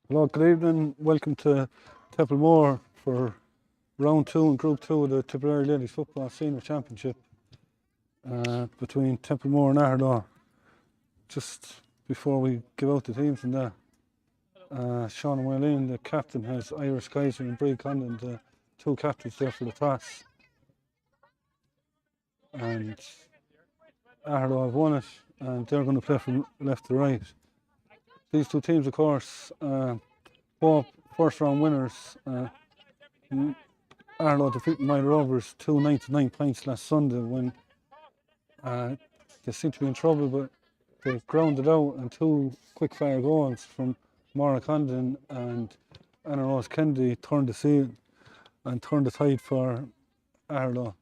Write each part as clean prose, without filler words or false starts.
Hello, good evening. Welcome to Templemore for round 2 and group 2 of the Tipperary Ladies Football Senior Championship between Templemore and Aherlow. Just before we give out the teams and that, Sean and Wileen, the captain, has Irish Kaiser and Brie Condon, the two captains there for the toss. And Aherlow have won it, and they're going to play from left to right. These two teams, of course, both first round winners. Aherlow defeated Minor Rovers 2-9 points last Sunday when they seemed to be in trouble, but they grounded out, and two quick fire goals from Maura Condon and Anna Rose Kennedy turned the seal and turned the tide for Aherlow.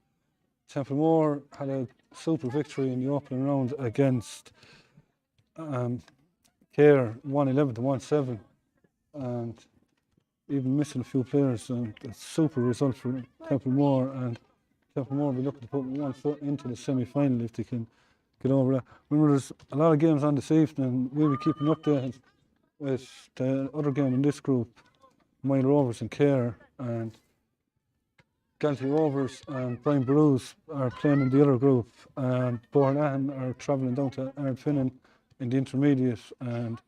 Templemore had a super victory in the opening round against Care 111-17, and even missing a few players, and a super result for Templemore, and Templemore will be looking to put one foot into the semi-final if they can get over that. Remember, there's a lot of games on this evening. We'll be keeping updated with the other game in this group, Minor Rovers and Care, and Galtee Rovers and Brian Bruce are playing in the other group. Bornahan are travelling down to Ardfinnan in the intermediate, and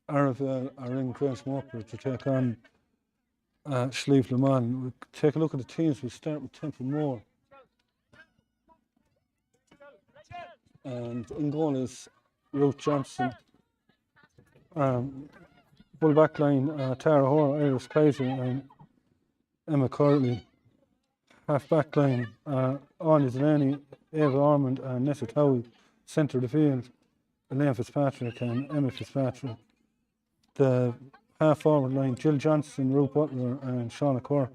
Arravale are in Grace Morper to take on Slieve Le Mans. We'll take a look at the teams. We'll start with Templemore. And in goal is Ruth Johnson. Full back line, Tara Hoare, Iris Kaiser and Emma Curley. Half back line, Anya Delaney, Eva Ormond and Nessa Towie. Centre of the field, Elaine Fitzpatrick and Emma Fitzpatrick. The half forward line, Jill Johnson, Ruth Butler and Shauna Quirk.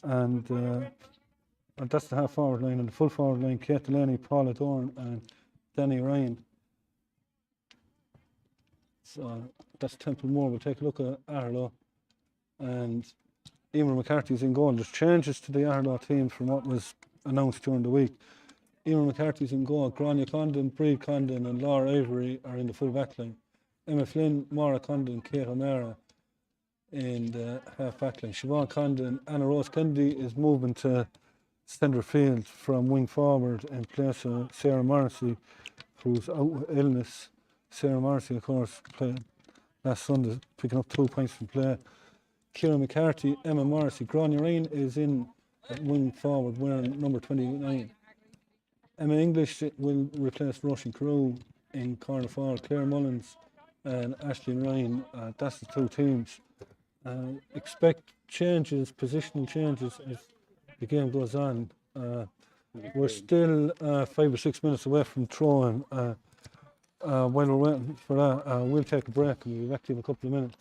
And that's the half forward line. And the full forward line, Kate Delaney, Paula Dorn and Danny Ryan. So that's Templemore. We'll take a look at Aherlow. And Emer McCarthy's in goal. There's changes to the Aherlow team from what was announced during the week. Emer McCarthy's in goal. Grania Condon, Brie Condon and Laura Avery are in the full back line. Emma Flynn, Maura Condon, Kate O'Mara in the half back line. Siobhan Condon, Anna Rose Kennedy is moving to centre field from wing forward in place of Sarah Morrissey, who's out with illness. Sarah Morrissey, of course, played last Sunday, picking up 2 points from play. Kira McCarthy, Emma Morrissey. Grania Ryan is in at wing forward wearing number 29. Emma English will replace Roisin Carew in corner forward. Claire Mullins and Ashley Ryan. That's the two teams. Expect changes, positional changes as the game goes on. We're still 5 or 6 minutes away from throwing. While we're waiting for that, we'll take a break and we'll be back to you in a couple of minutes.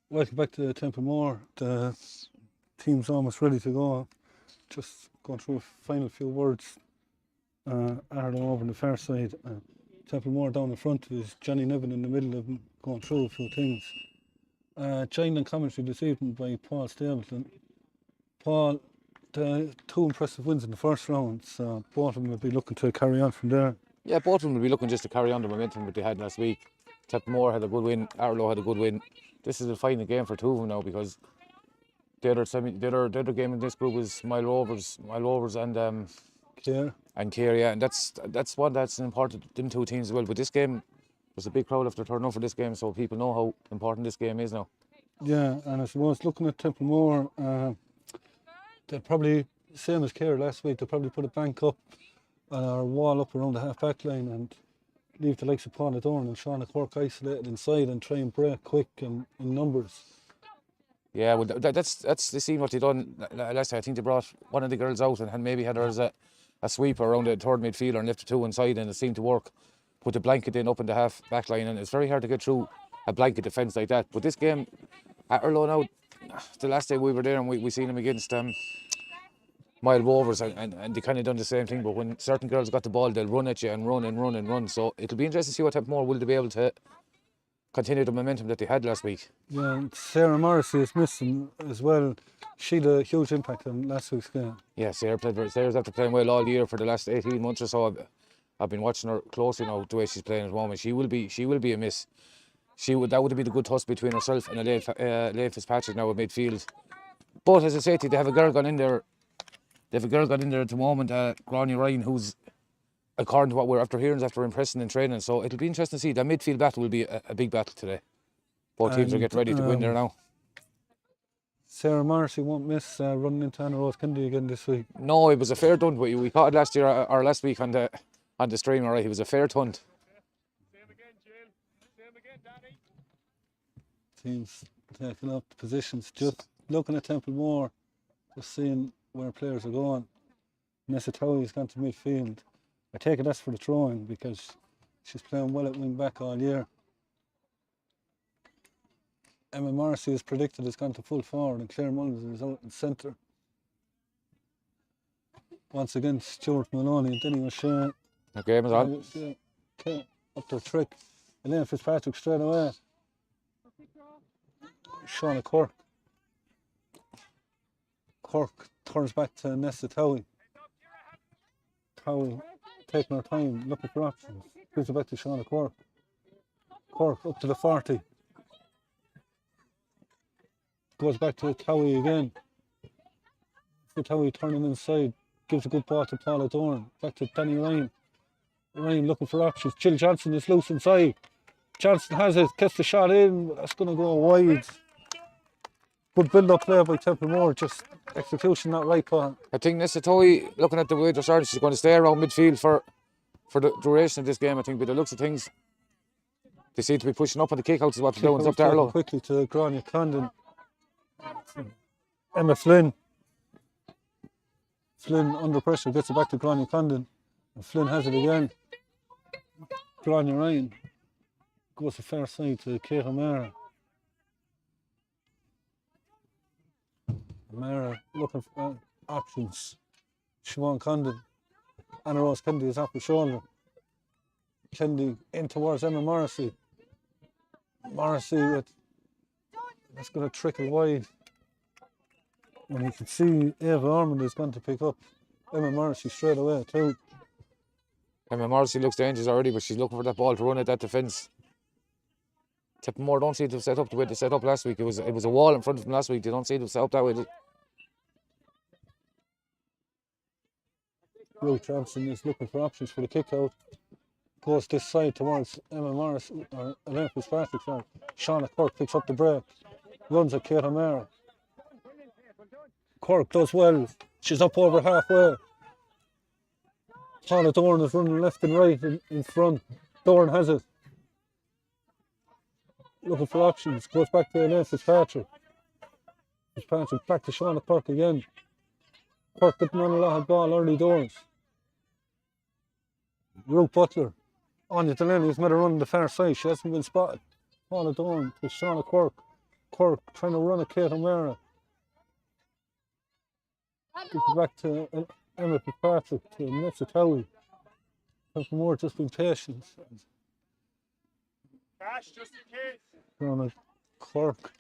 Welcome back to Templemore. The team's almost ready to go. Just going through a final few words. Aherlow over on the far side. Templemore down in front is Johnny Niven in the middle of them, going through a few things. Joined in commentary this evening by Paul Stapleton. Paul, the two impressive wins in the first round, so both of them will be looking to carry on from there. Yeah, both of them will be looking just to carry on the momentum that they had last week. Templemore had a good win, Aherlow had a good win. This is a final game for two of them now, because the other game in this group is Mile Rovers and Care. Care, yeah, and that's important, them two teams as well. But this game, there's a big crowd after turning up for this game, so people know how important this game is now. Yeah, and I suppose looking at Templemore, they'll probably, same as Care last week, they'll probably put a bank up or wall up around the half-back line and leave the likes of Paul Adorn and Sean Cork isolated inside and try and break quick and in numbers. Yeah, well, that's the scene what they done last time. I think they brought one of the girls out and maybe had her as a sweeper around the third midfielder and left the two inside, and it seemed to work. Put the blanket in up in the half back line, and it's very hard to get through a blanket defence like that. But this game, Aherlow now, the last day we were there and we seen them against Mile Rovers, and they kind of done the same thing. But when certain girls got the ball, they'll run at you and run and run and run. So it'll be interesting to see what Templemore will be able to continue the momentum that they had last week. Yeah, and Sarah Morrissey is missing as well. She had a huge impact on last week's game. Yeah, Sarah's after playing well all year for the last 18 months or so. I've been watching her closely now, the way she's playing at the moment. She will be a miss. That would have been a good tussle between herself and Elaine Fitzpatrick now at midfield. But as I say to you, they have a girl gone in there. At the moment, Gráinne Ryan, who's, according to what we're after hearing, after impressing in training. So it'll be interesting to see. That midfield battle will be a big battle today. Both teams are getting ready to go in there now. Sarah Morrissey won't miss running into Anna Rose Kennedy again this week. No, it was a fair done. We caught it last year or last week on the stream. All right, it was a fair tunt. Teams taking up positions. Just looking at Templemore, just seeing where players are going. Nessa Towi's gone to midfield. I take it that's for the throwing because she's playing well at wing back all year. Emma Morrissey is predicted has gone to full forward and Claire Mullins is out in centre. Once again, Stuart Maloney and Denny O'Shea. The game is on. Okay, up to a trick. Elaine Fitzpatrick straight away. Shauna Cork. Cork turns back to Nessa Towie. Towie taking her time, looking for options. Gives it back to Shauna Cork. Cork up to the 40. Goes back to Towie again. Towie turning inside. Gives a good ball to Paula Dorn. Back to Danny Ryan. Ryan looking for options. Jill Johnson is loose inside. Johnson has it. Gets the shot in. That's going to go wide. Good build-up play by Templemore. Just execution not right, Paul. I think Nessa Towie, looking at the way they're starting, she's going to stay around midfield for the duration of this game, I think. But the looks of things, they seem to be pushing up on the kick-outs is what they're doing. It's up to Aherlow. Quickly to Gráinne Condon. Emma Flynn. Flynn under pressure gets it back to Gráinne Condon. And Flynn has it again. Gráinne Ryan goes the far side to Kate O'Mara. O'Mara looking for options. Siobhan Condon. Anna Rose Kennedy is off the shoulder. Kennedy in towards Emma Morrissey. Morrissey with, that's going to trickle wide. And you can see Eva Ormond is going to pick up Emma Morrissey straight away too. Emma Morrissey looks dangerous already, but she's looking for that ball to run at that defence. Templemore don't seem to have set up the way they set up last week. It was a wall in front of them last week. They don't seem to have set up that way. Ruth Johnson is looking for options for the kick out. Goes this side towards Emma Morris, or Elaine Fitzpatrick, sorry. Shauna Cork picks up the break. Runs at Kate O'Mara. Cork does well. She's up over halfway. Paula Dorn is running left and right in front. Dorn has it. Looking for options. Goes back to Elaine Fitzpatrick. Fitzpatrick back to Shauna Cork again. Cork getting on a lot of ball early doors. Ruth Butler. Anya Delaney has made a run on the far side. She hasn't been spotted. Paula Dawn to Shauna Quirk. Quirk trying to run at Kate O'Mara. Gives it back to Emma Fitzpatrick to Nessa Towie. Templemore just being patient. Cash, just in case. Shauna Quirk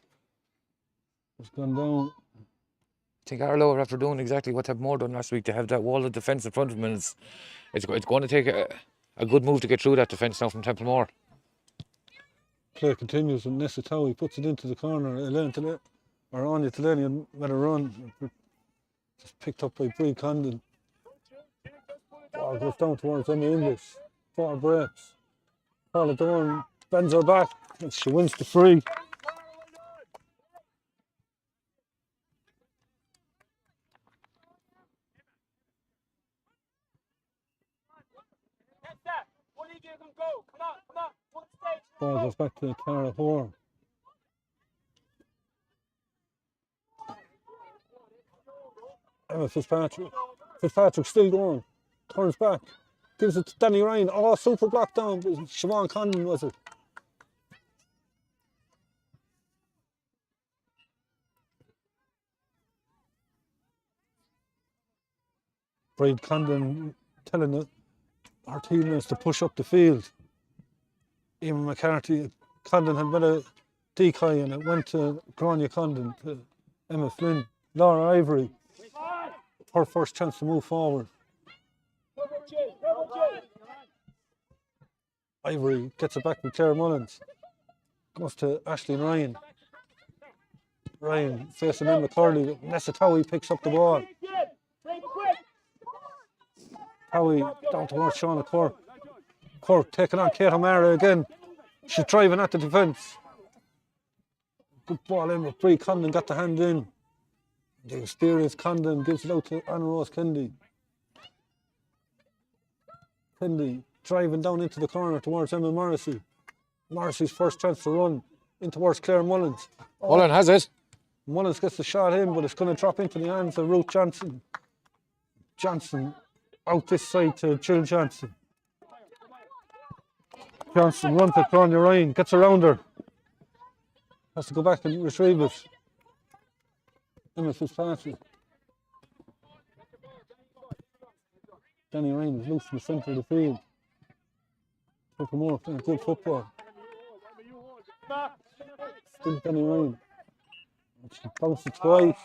has gone down. I think Aherlow are after doing exactly what Templemore done last week. They have that wall of defence in front of them, and it's going to take a good move to get through that defence now from Templemore. Play continues and Nessa Towie puts it into the corner. Anya Delaney let her run. Just picked up by Bree Condon. Ball goes down towards Emma English. 4 breaks. Paula Dorn bends her back and she wins the free. Ball goes back to Tara Hoare. Emma Fitzpatrick. Fitzpatrick still going. Turns back. Gives it to Danny Ryan. Oh, super block down. Siobhan Condon was it. Bride Condon telling her teammates to push up the field. Eamon McCarthy. Condon had met a decoy and it went to Grania Condon, to Emma Flynn. Laura Ivory. Her first chance to move forward. Ivory gets it back to Claire Mullins. Goes to Aisling Ryan. Ryan facing Emma Curley. Nessa Towie picks up the ball. Towie down towards Shauna Quirk. Quirk taking on Kate O'Mara again. She's driving at the defence. Good ball in, but Bree Condon got the hand in. The experienced Condon gives it out to Anna Rose Kennedy. Kennedy driving down into the corner towards Emma Morrissey. Morrissey's first chance to run in towards Claire Mullins. Mullen has it. Mullins gets the shot in, but it's going to drop into the hands of Ruth Johnson. Johnson out this side to Jill Johnson. Johnson runs to Grania Ryan, gets around her. Has to go back and retrieve it. Emma Fitzpatrick. Danny Ryan is loose in the centre of the field. Templemore playing good football. Still Danny Ryan. She bounced it twice.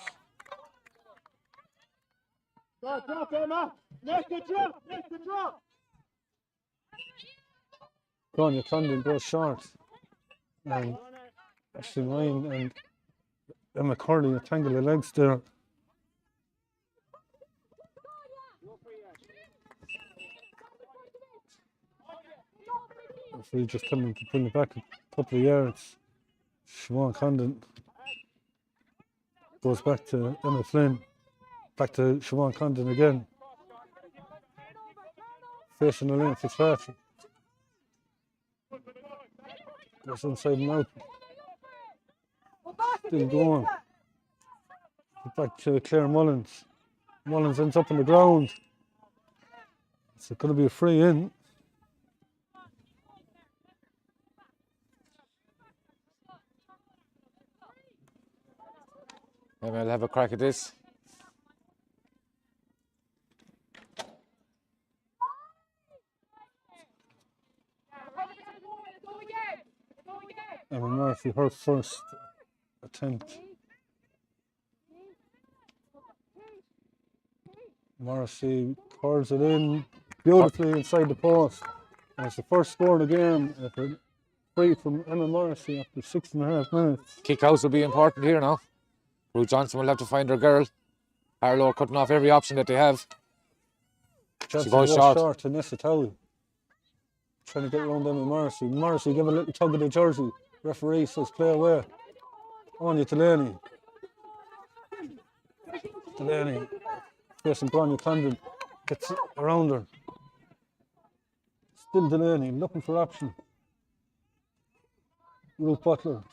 Drop, Emma. Next the drop. Grania Condon goes short. And Aisling Ryan and Emma Curley a tangle of legs there. So you just telling them to bring it back a couple of yards. Siobhan Condon goes back to Emma Flynn. Back to Siobhan Condon again. Facing Elaine Fitzpatrick. Goes inside and out. Still going. Back to Claire Mullins. Mullins ends up on the ground. It's going to be a free in. Maybe I'll have a crack at this. Emma Murphy, her first attempt. Morrissey curls it in beautifully inside the post. And it's the first score of the game. Free from Emma Morrissey after 6.5 minutes. Kick-outs will be important here now. Ruth Johnson will have to find her girl. Aherlow cutting off every option that they have. Johnson goes short. To Nessa Towie. Trying to get around Emma Morrissey. Morrissey give a little tug of the jersey. Referee says play away. Anya Delaney. Delaney facing Grania Condon. Gets around her. Still Delaney looking for option. Ruth Butler.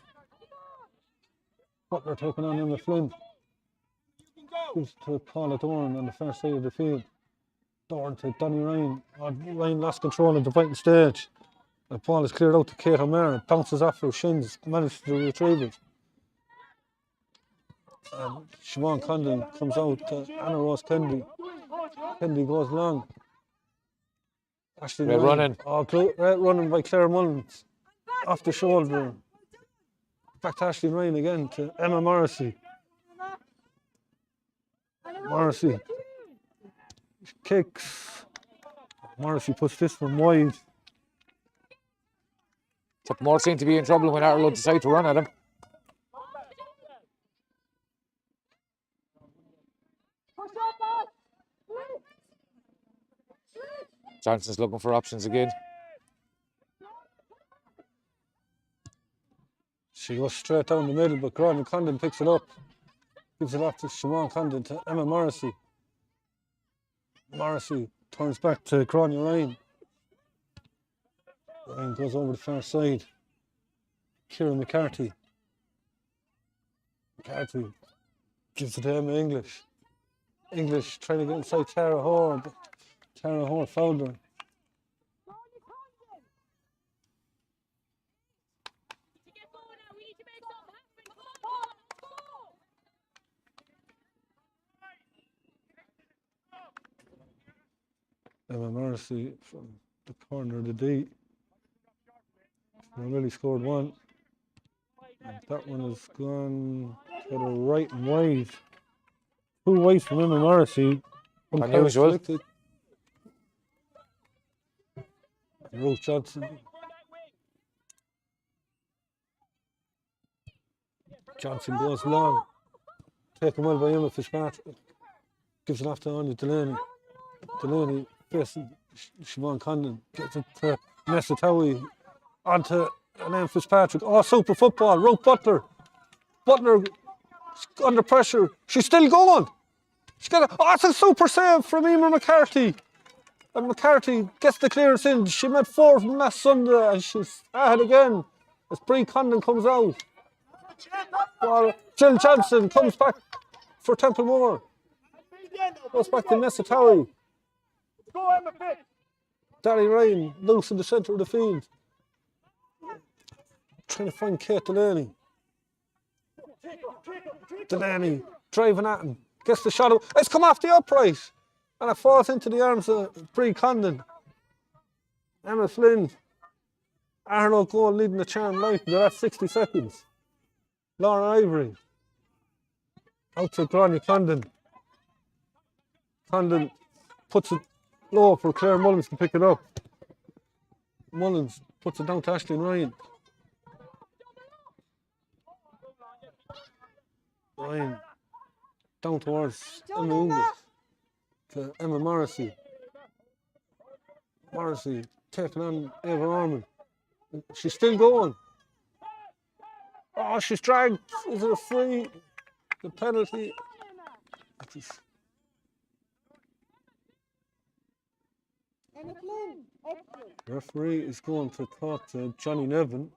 Butler taking on Emma Flynn. Gives to Paula Dorn on the far side of the field. Dorn to Danny Ryan. Ryan lost control of the fighting stage. The ball is cleared out to Kate O'Meara. It bounces off her shins. Manages to retrieve it. And Siobhan Condon comes out to Anna Rose Kennedy. Kennedy goes long. Ashley Great Ryan. running. Oh, great running by Claire Mullins. Off the shoulder. Back to Ashley Ryan again to Emma Morrissey. Morrissey kicks. Morrissey puts this one wide. Tipperary seem to be in trouble when Aherlow decide to run at him. Johnson's looking for options again. She goes straight down the middle, but Gráinne Condon picks it up. Gives it off to Siobhan Condon to Emma Morrissey. Morrissey turns back to Gráinne Ryan. Ryan goes over the far side. Kieran McCarthy. McCarthy gives it to Emma English. English trying to get inside Tara Hoare, but Tara Hoare fouled her. Emma Morrissey from the corner of the D. Really scored one. And that one has gone to the right and wide. 2 wide from Emma Morrissey. Unusual. Ruth Johnson. Johnson goes long. Taken well by Emma Fitzpatrick. Gives it off to Anya Delaney. Delaney facing Siobhan Condon. Gets it to Nessa Towie. Onto Elaine Fitzpatrick. Oh, super football. Ruth Butler. Butler under pressure. She's still going. She's got a, oh, it's a super save from Emer McCarthy. And McCarthy gets the clearance in. She made 4 from last Sunday and she's ahead again as Bree Condon comes out. Well, Jill Johnson comes back for Templemore. Goes back to Nessa Towie. Darry Ryan loose in the centre of the field. Trying to find Kate Delaney. Delaney driving at him. Gets the shot. It's come off the upright. And it falls into the arms of Bree Condon. Emma Flynn. Aherlow goal leading the charm life in the last 60 seconds. Laura Ivory. Out to Gráinne Condon. Condon puts it low for Claire Mullins to pick it up. Mullins puts it down to Aisling Ryan. Ryan down towards Emma English to Emma Morrissey. Morrissey taking on Eva Orman. She's still going. Oh, she's dragged. Is it a free? The penalty. The referee is going to talk to Johnny Nevin.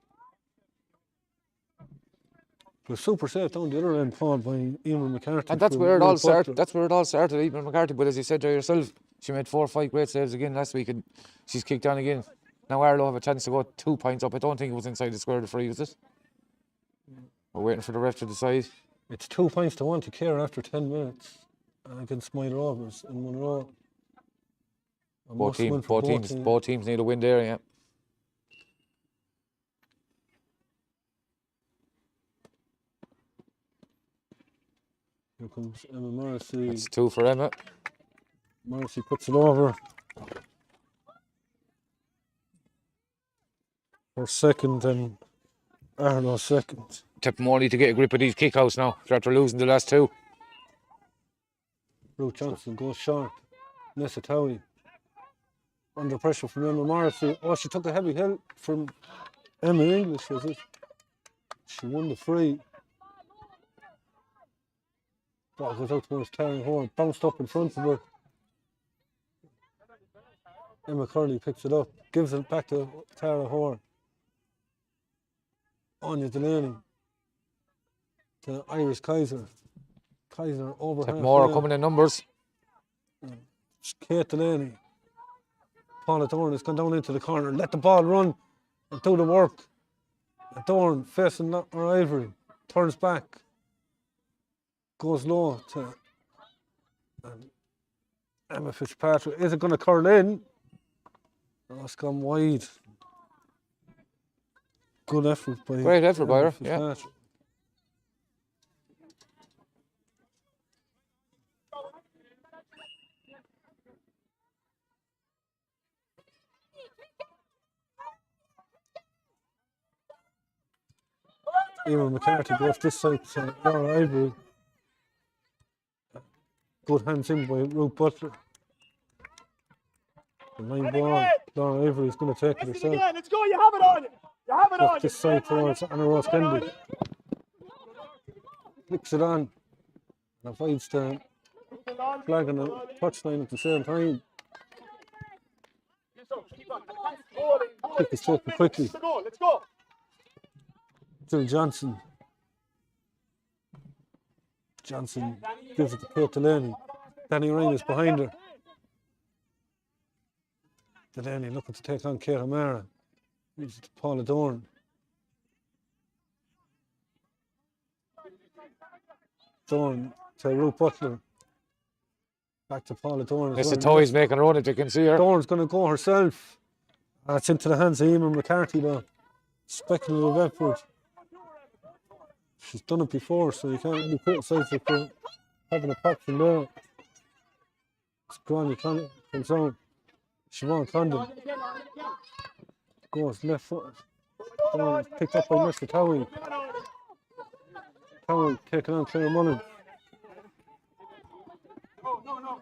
It was super safe down the other end, Paul, by Emer McCarthy. And that's where it all started. That's where it all started, Emer McCarthy. But as you said there yourself, she made 4 or 5 great saves again last week, and she's kicked on again. Now Aherlow have a chance to go 2 points up. I don't think it was inside the square of the free, was it? We're waiting for the ref to decide. It's 2 points to 1 to Care after 10 minutes against Minor Rovers in Monroe. Both teams need a win there, yeah. Here comes Emma Morrissey. It's 2 for Emma. Morrissey puts it over. For second and Aherlow second. Templemore need to get a grip of these kickouts now after losing the last 2. Ruth Johnson goes short. Nessa Towie. Under pressure from Emma Morrissey. Oh, she took a heavy hit from Emma English, was it? She won the free. Ball goes out towards Tara Hoare. Bounced up in front of her. Emma Curley picks it up. Gives it back to Tara Hoare. Anya Delaney. To Iris Kaiser. Kaiser over Templemore are coming in numbers. Kate Delaney. Paula Doran has gone down into the corner. Let the ball run. and do the work. Dorn facing or Ivory, turns back, goes low to and Emma Fitzpatrick. Is it going to curl in? Oh, it's gone wide. Good effort by Great effort by Emma her, yeah. Fitzpatrick. Ewan McCarthy goes this side to Laura Ivory. Good hands in by Ruth Butler. The line ball, Laura Ivory is going to take it Let's herself. again. Let's go. You have it on you. You have it on Goes you. this side towards Anna Rose Kennedy. Flicks it on. And avoids the flag on the touchline at the same time. Kick is taken quickly. Let's go. Let's go. Jill Johnson. Johnson gives it to Kate Delaney. Danny Ryan is behind her. Delaney looking to take on Kate O'Mara. Gives it to Paula Dorn. Dorn to Ruth Butler. Back to Paula Dorn as It's well. the toys making a run, if you can see her. Dorn's going to go herself. It's into the hands of Eamon McCarthy though. Speculative effort. She's done it before, so you can't really criticise her for having a pack from there. It's Grania comes on. Siobhan Condon goes left foot. Dorn picked up by Mr. Towie. Towie taking on Claire Mullen.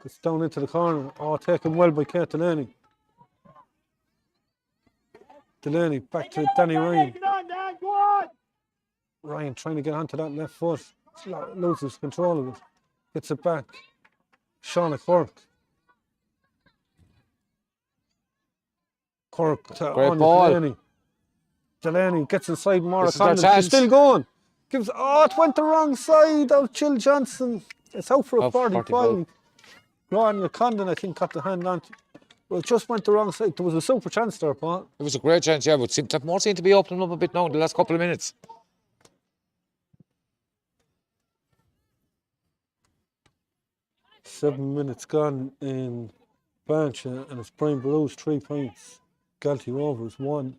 It's down into the corner. Oh, taken well by Kate Delaney. Delaney back to Danny Ryan. Get on, Dan. Go on. Ryan trying to get onto that left foot. Loses control of it. Gets it back. Shauna Cork. Cork to Great Anya ball. Delaney. Delaney gets inside Mara This is their Condon. chance. She's still going. Gives. Oh, it went the wrong side of Jill Johnson. It's out for a Oh, 45. 45. Grania Condon, I think, got the hand on. Well, it just went the wrong side. There was a super chance there, Paul. It was a great chance, yeah, but Templemore seemed to be opening up a bit now in the last couple of minutes. Seven minutes gone in Banch, and it's Brian Burrows 3 points. Galty Rovers 1.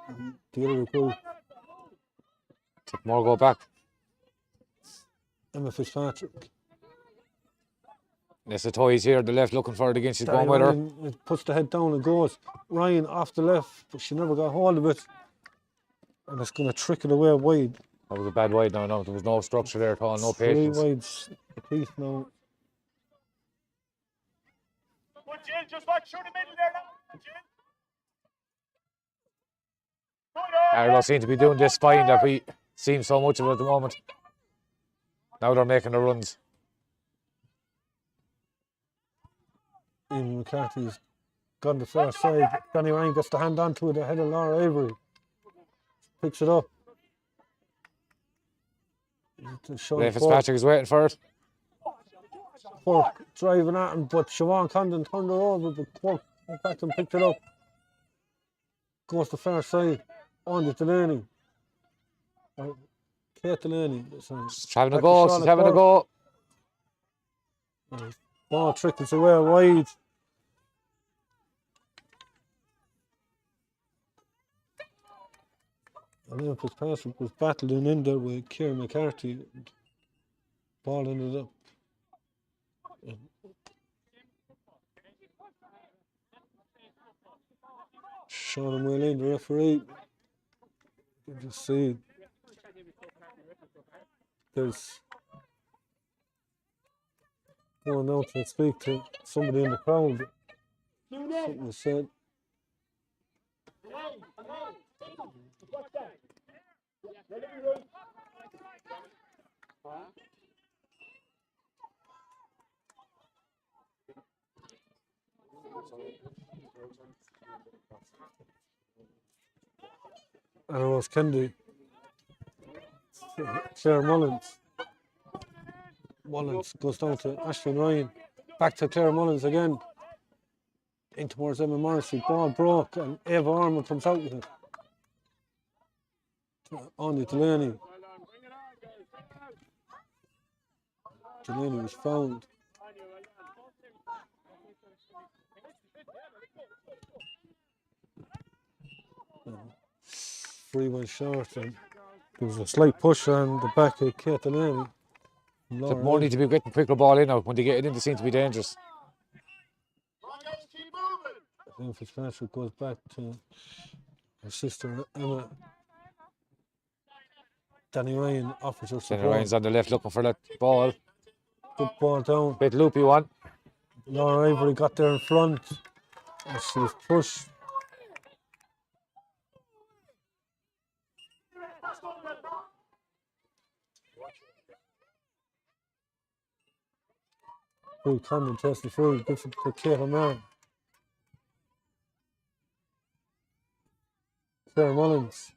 And the other group, Templemore go back. Emma Fitzpatrick. There's the toys here, the left looking for it again. She's Danny going with her. Ryan, it puts the head down and goes. Ryan off the left, but she never got hold of it. And it's going to trickle away wide. That was a bad wide now. No, there was no structure there at all, no 3 patience. wides apiece now. Good, Jill. Just watch through the middle there now. Jill. Aherlow seem to be doing this fine that we seen so much of at the moment. Now they're making the runs. Ian McCarthy's gone the far side. Danny Ryan gets the hand onto it ahead of Laura Avery. Picks it up. Ray Fitzpatrick is waiting for it. Cork driving at him, but Siobhan Condon turned her over, but Cork went back and picked it up. Goes the far side on to Delaney. Kate Delaney. She's having a go, she's having a go. Ball trickles away wide. And then Fitzpatrick was battling in there with Kieran McCarthy. Ball ended up. Sean Whelan, the referee. You can just see there's going out to speak to somebody in the crowd. Something was said. Anna Rose Kennedy. Claire Mullins. Mullins goes down to Ashley Ryan. Back to Claire Mullins again. In towards Emma Morrissey, ball broke, and Eva Armour comes out with it. Only Delaney. Delaney was fouled. Free went short, and there was a slight push on the back of Kate Delaney. Tipperary need to be getting quicker ball in now. When they get it in, they seem to be dangerous. I think Fitzpatrick goes back to her sister Emma. Danny Ryan offers her support. Danny Ryan's on the left looking for that ball. Good ball down. Bit loopy one. Laura Ivory got there in front. And she was pushed. Free Condon tests the free. Gives it to Kate O'Mahony. Claire Mullins.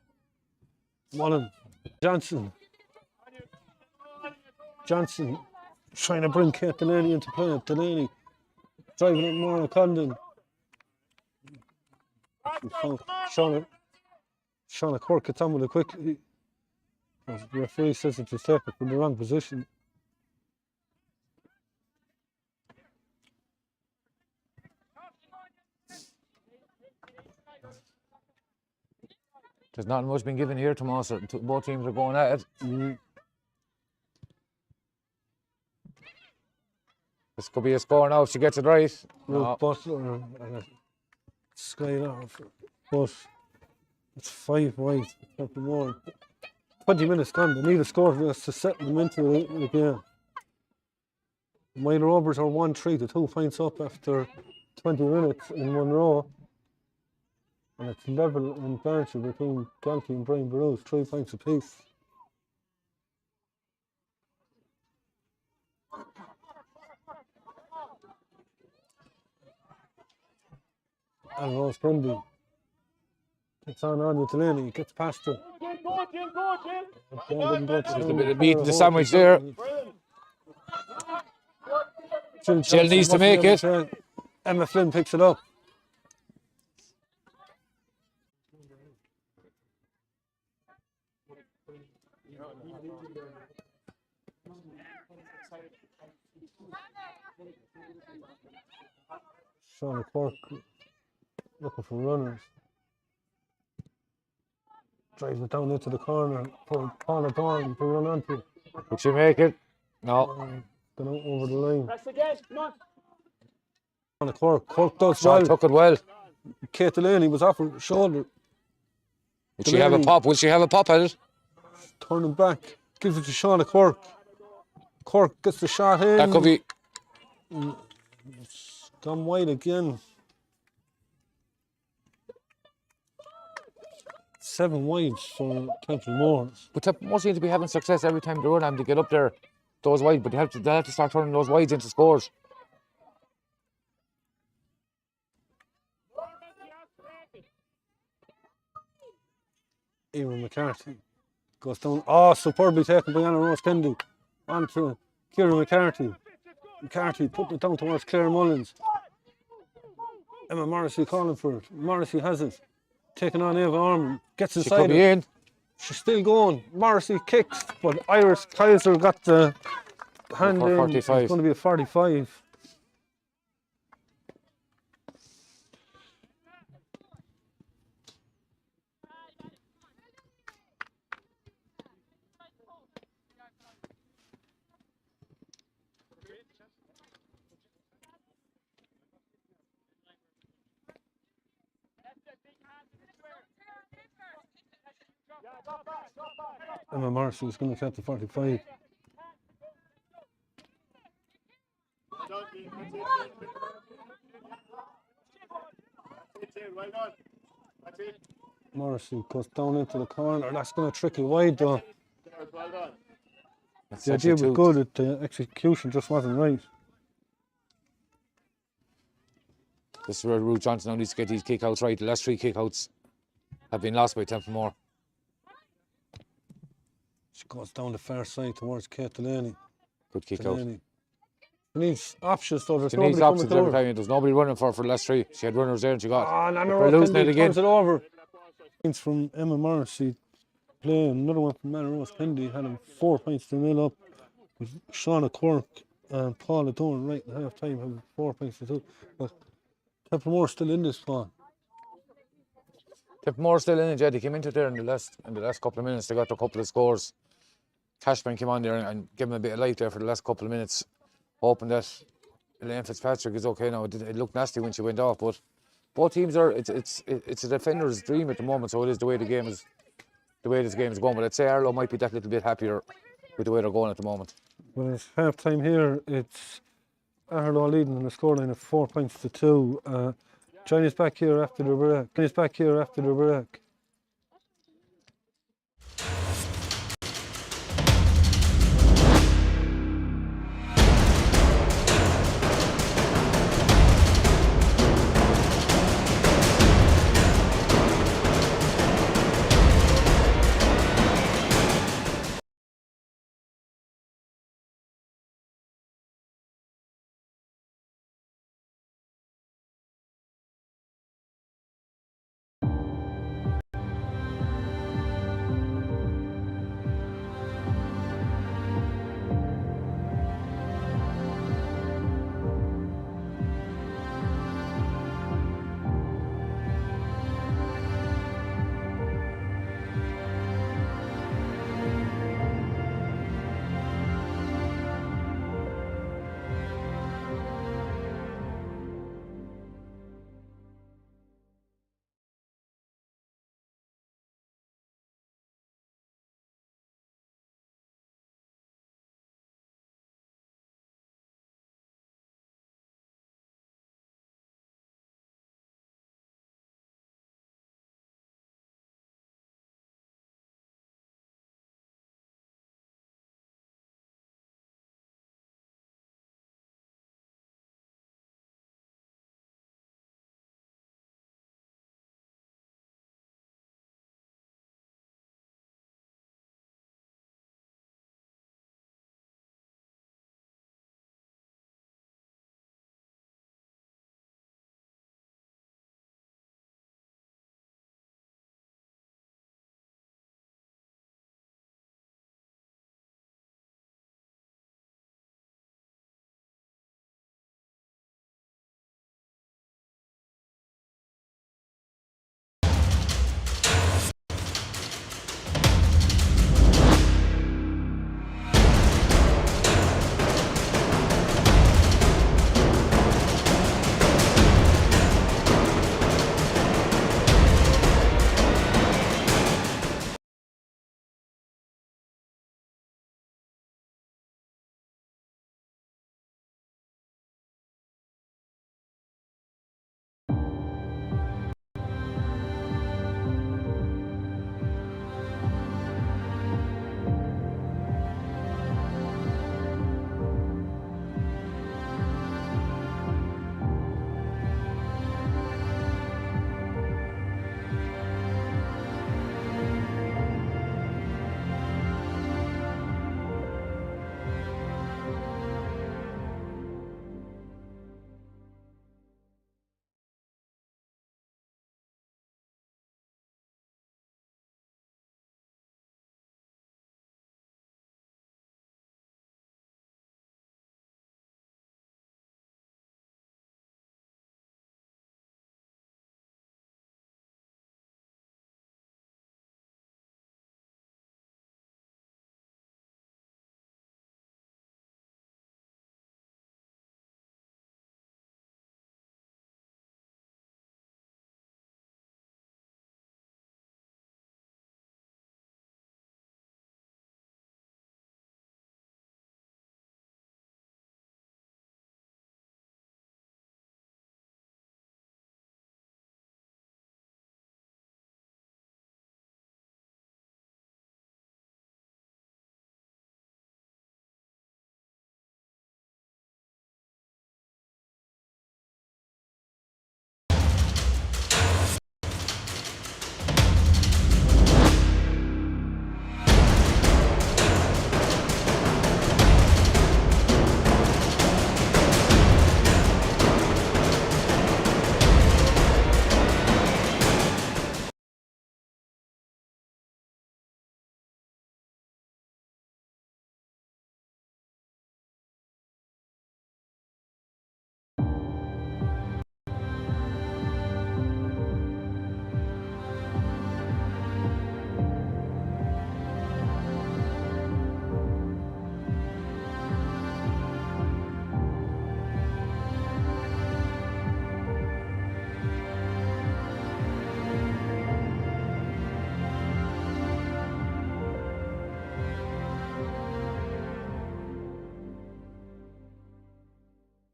Johnson trying to bring Kate Delaney into play. Delaney driving it more on Condon. Shauna Quirk gets on with it quickly. The referee says it's a step up in the wrong position. There's not much been given here, Tomas. Both teams are going at it. This could be a score now if she gets it right. Ruth Butler and a Skylar. But it's 5 wide. More. 20 minutes gone. They need a score for us to settle them into it again. Minor Rovers are 1-3 to 2 points up after 20 minutes in one row. And it's level in Blanchard between Galkey and Brian Burrows, 3 points apiece. And Rose Grundy gets on with Delaney, gets past her. Just a bit of meat in the sandwich there. Jill needs to make it. Emma Flynn picks it up. Shauna Quirk looking for runners. Drives it down into the corner for Paula Dorn to run onto. Would she make it? No. Going over the line. Shauna Quirk does Shaun well. took it well. Kate Delaney was off her shoulder. Will she have a pop? Will she have a pop at it? Turning back. Gives it to Shauna Quirk. Quirk gets the shot in. That could be. It's gone wide again. 7 wides for Templemore. But Templemore seem to be having success every time they run them to get up there, those wide. But they have to start turning those wides into scores. Ewan McCarthy goes down. Oh, superbly taken by Anna Rose Kennedy. On to Kieran McCarthy. McCarthy putting it down towards Claire Mullins. Emma Morrissey calling for it. Morrissey has it. Taking on Eva Armour. Gets inside. She could be in. She's still going. Morrissey kicks, but Iris Kaiser got the hand in. 45. It's going to be a 45. Emma Morrissey was going to catch the 45. Morrissey goes down into the corner. That's going to trickle wide though. The idea was good, the execution just wasn't right. This is where Ruth Johnson now needs to get these kickouts right. The last 3 kickouts have been lost by Templemore. She goes down the far side towards Kate Delaney. Good kick out. She needs options though. There's She nobody needs coming options to every her. time. There's nobody running for the last three. She had runners there and she got. Ah, no, But no, they're losing it Kennedy again. turns it over. Points from Emma Morrissey playing. Another one from Rose Kennedy had him 4 points to 0 up. With Shauna Quirk and Paula Dunn right in half time having 4 points to 2. But Templemore still in this one. Tipmore still in it, yeah. They came into there in the last couple of minutes. They got a couple of scores. Cashman came on there and gave them a bit of life there for the last couple of minutes, hoping that Elaine Fitzpatrick is okay now. It looked nasty when she went off, but both teams are. It's a defender's dream at the moment. So it is the way this game is going. But I'd say Aherlow might be that little bit happier with the way they're going at the moment. When it's half time here, it's Aherlow leading on the scoreline of 4 points to 2. Join us back here after the break.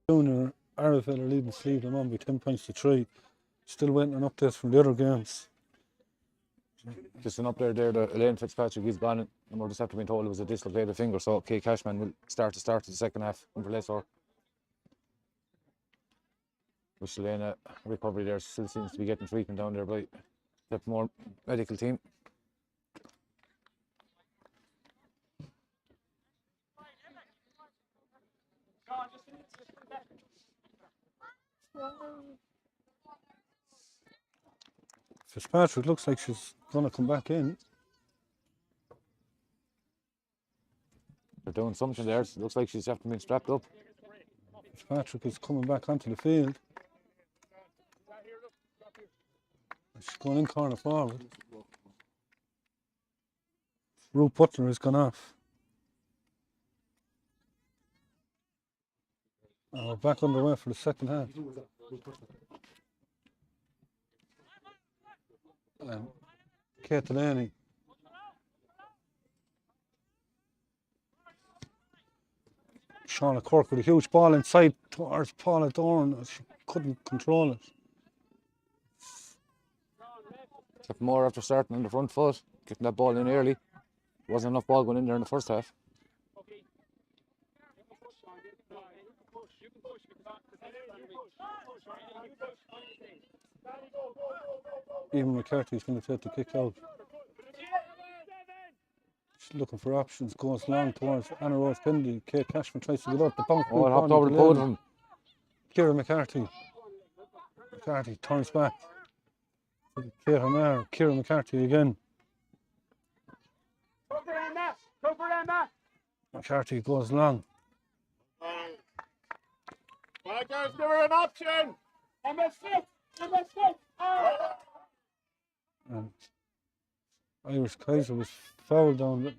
Junior Arrowville are leading Sleeve on by 10 points to 3. Still waiting on updates from the other games. Just an update there, the Elaine Fitzpatrick, he's gone, and we're just after being told it was a dislocated finger, so Kay Cashman will start the second half in Lesser. Wish Elaine a recovery there, still seems to be getting treatment down there by the Tipperary medical team. Fitzpatrick looks like she's going to come back in. They're doing something there. It looks like she's after being strapped up. Fitzpatrick is coming back onto the field. She's going in corner forward. Ruth Butler has gone off. And we're back underway for the second half. And Kate Delaney. Shauna Cork with a huge ball inside towards Paula Dorn. She couldn't control it. Templemore after starting on the front foot, getting that ball in early. Wasn't enough ball going in there in the first half. Even McCarthy's going to take the kick out. She's looking for options, goes long towards Anna Rose Kennedy. Kate Cashman tries to get up the bounce. Oh, it hopped over the podium. Ciara McCarthy. McCarthy turns back. Kate Hamar. Ciara McCarthy again. McCarthy goes long. Tigers, give her an option. And Irish Kaiser was fouled down. But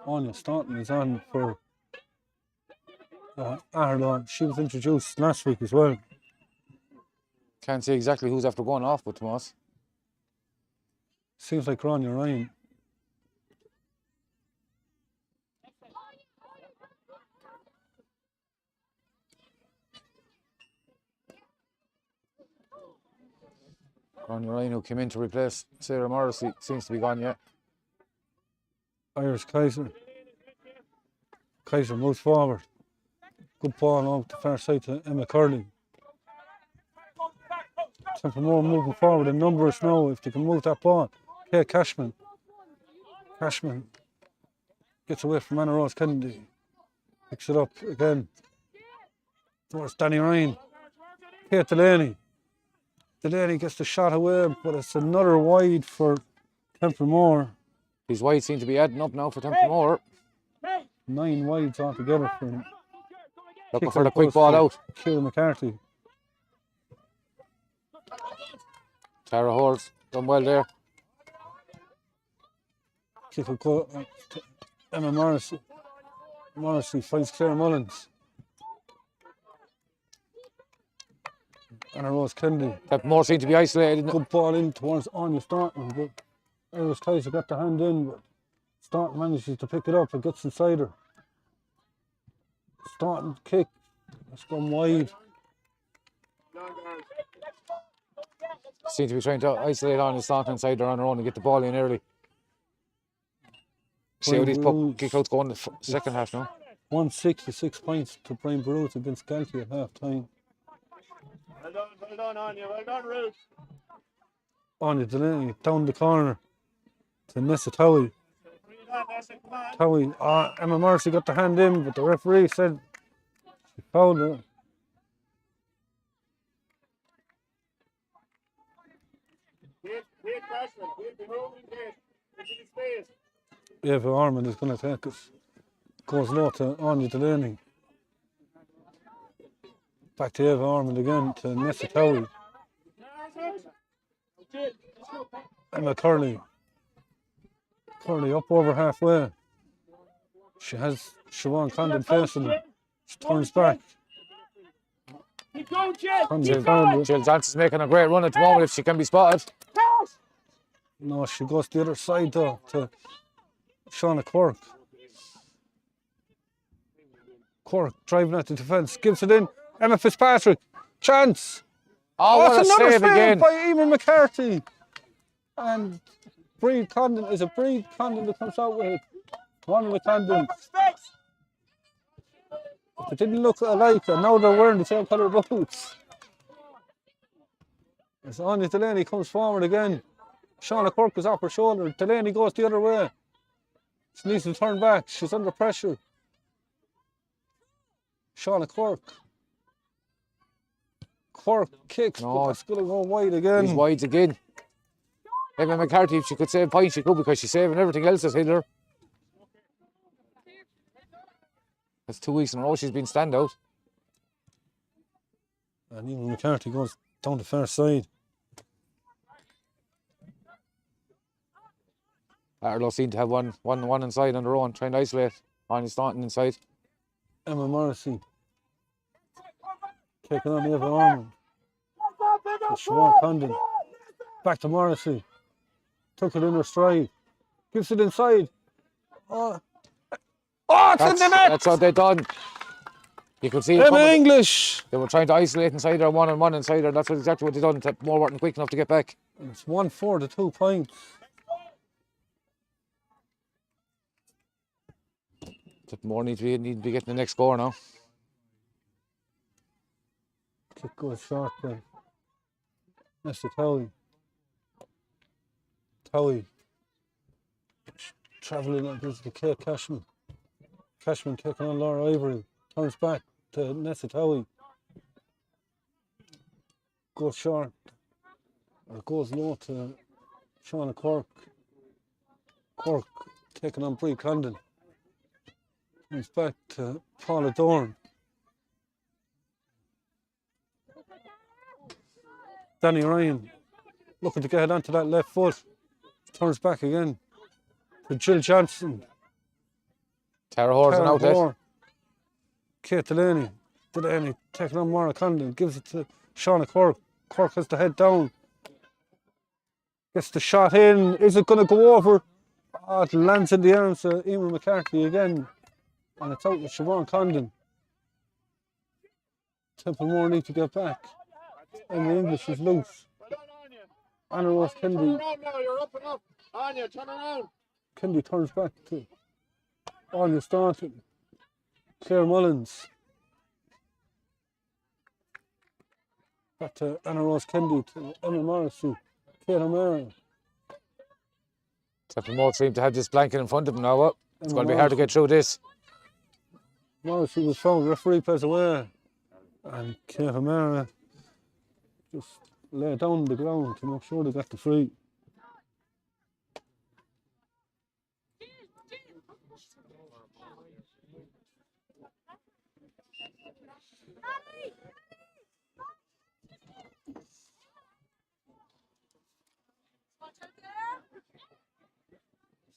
Anya Staunton is on for Aherlow. She was introduced last week as well. Can't see exactly who's after going off with Tomas. Seems like Ronja Ryan. Ronja Ryan, who came in to replace Sarah Morrissey, seems to be gone yet. Irish Kaiser. Kaiser moves forward. Good ball off the far side to Emma Curley. Templemore moving forward in numbers now if they can move that ball. Kate Cashman. Cashman gets away from Anna Rose Kennedy. Picks it up again. Towards Danny Ryan. Kate Delaney. Delaney gets the shot away, but it's another wide for Templemore. These wides seem to be adding up now for Templemore. 9 wides altogether for him. Looking for the quick ball out. Ciara McCarthy. Tara Hole's done well there. Kick will go to Emma Morrissey. Morrissey finds Claire Mullins. Anna Rose Kennedy. Templemore seem to be isolated. Good ball in towards Anya Staunton, but Irish Kaiser got the hand in, but Staunton manages to pick it up and gets inside her. Staunton kick. It's gone wide. Seem to be trying to isolate Anya Staunton inside there on her own and get the ball in early. See how these kick-outs go in the second half now. 166 points to Brian Barrett against Galtee at half time. Well done, Anya. Well done, Ruth. Anya Delaney down the corner to Nessa Towie. Towie, Emma Morrissey got the hand in, but the referee said she fouled her. Eva Ormond is going to take it. Goes low to Anya Delaney. Back to Eva Ormond again to Nessa Towie. Emma Curley. Curley up over halfway. She has Siobhan Condon facing her. She turns back. Keep going, Jill. Condon Keep going. Jill Johnson's making a great run at the moment if she can be spotted. No, she goes the other side though to Shauna Quirk. Quirk driving at the defence, gives it in. Emma Fitzpatrick, chance. Oh, Oh, what a it's another save again. by Emer McCarthy. And Breed Condon, is it Breed Condon that comes out with it? One of the Condon. But they didn't look alike, and now they're wearing the same colour boots. As Anya Delaney comes forward again. Shauna Quirk is off her shoulder. Delaney goes the other way. She needs to turn back. She's under pressure. Shauna Quirk. Quirk kicks, but No. that's going to go wide again. He's wide again. Emma McCarthy, if she could save points, she could, because she's saving everything else that's hit her. That's 2 weeks in a row she's been standout. And even McCarthy goes down the far side. Aherlow seem to have one inside on their own, trying to isolate Anya Staunton inside. Emma Morrissey taking on the other arm. Siobhan Condon. Back to Morrissey. Took it in her stride. Gives it inside. Oh, it's in the net! That's what they done. You could see it Emma coming. English. They were trying to isolate inside her, one-on-one inside her. That's exactly what they done. Tippermore weren't quick enough to get back. It's 1-4 to 2 points. Tippermore need to be getting the next score now. Kick goes short then. That's the Towie. Towie. Travelling like this to Kate Cashman. Cashman kicking on Laura Ivory. Turns back to Nessa Towie. Goes short. Or goes low to Shauna Quirk. Quirk taking on Bree Condon. Turns back to Paula Dorn. Danny Ryan looking to get onto that left foot. Turns back again to Jill Johnson. Tara Hoare's an outlet. Kate Delaney taking on Maura Condon, gives it to Shauna Quirk. Quirk has to head down. Gets the shot in. Is it going to go over? Oh, it lands in the arms of Emer McCarthy again. And it's out with Siobhan Condon. Templemore need to get back. And the English is loose. Anna Rose Kendi. Turn around now, you're up and up. Anya, turn around. Kendi turns back to Anya Staunton. Claire Mullins. Back to Anna Rose Kendi, to Emma Morrissey. Kate O'Mara. Tippermore seem to have this blanket in front of them now. What? It's going to be hard to get through this. Morrissey was found. Referee plays away. And Kate O'Mara just lay down on the ground to make sure they got the free.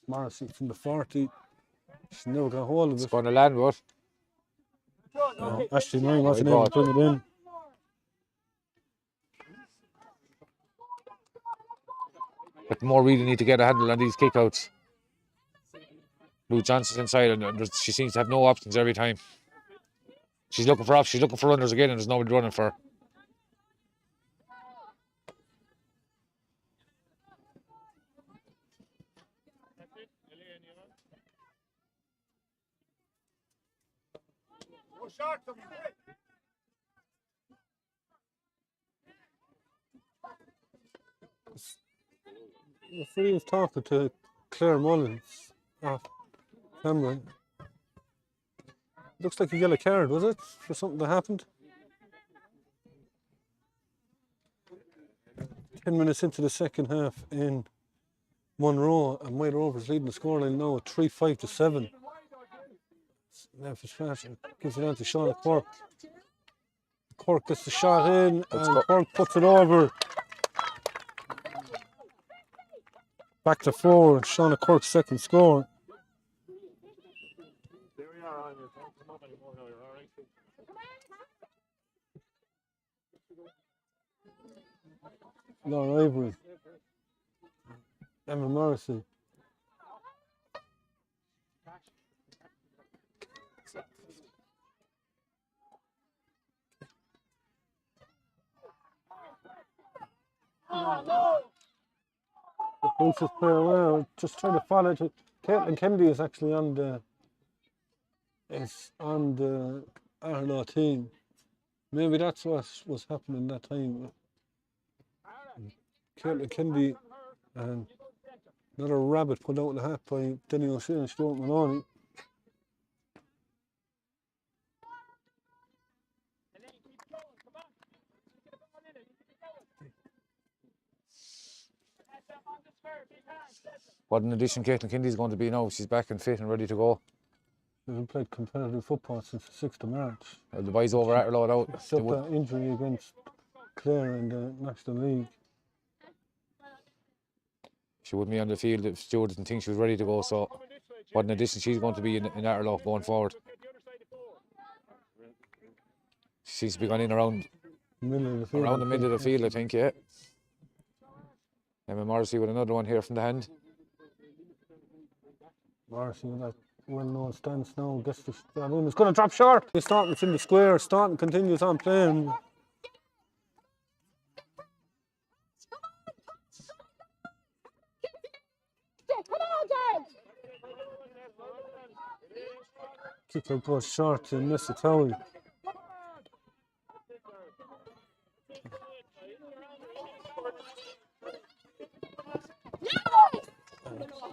Morrissey from the 40. She's never got hold of It's it. going to land, but Ashley Murray wasn't able to bring it in. Tippermore really need to get a handle on these kickouts. Lou Johnson's inside, and she seems to have no options every time. She's looking for runners again, and there's nobody running for her. Go short, come The referee was talking to Claire Mullins off camera. Looks like a yellow card, was it? For something that happened? 10 minutes into the second half in Monroe, and White Rovers leading the scoreline now 3-5 to 7. Now Fitzpatrick gives it on to Shauna Quirk. Quirk gets the shot in, and Quirk puts it over. Back to 4, Shauna Quirk's second score. There we are, Anya. Don't come up anymore now, you're all right. Laura Ivory. Emma Morrissey. The Princess player well, just trying to follow to Caitlin Kennedy is actually on the Aherlow team. Maybe that's what was happening that time. Caitlin Kennedy and another rabbit put out in the hat by Denny O'Shea and Stuart Maloney. What an addition Caitlin Kennedy's going to be now. She's back and fit and ready to go. She hasn't played competitive football since the 6th of March. The boys over at Aherlow out. Except that injury against Clare in the National League. She wouldn't be on the field if Stuart didn't think she was ready to go. So, what an addition she's going to be in Aherlow going forward. She seems to be going in around the middle of the field, I think, yeah. Emma Morrissey with another one here from the hand. Morrissey with that well-known stance now. Gets the stab in. It's going to drop short. Staunton's in the square. Staunton continues on playing. Kick out goes short to Mr. Towie.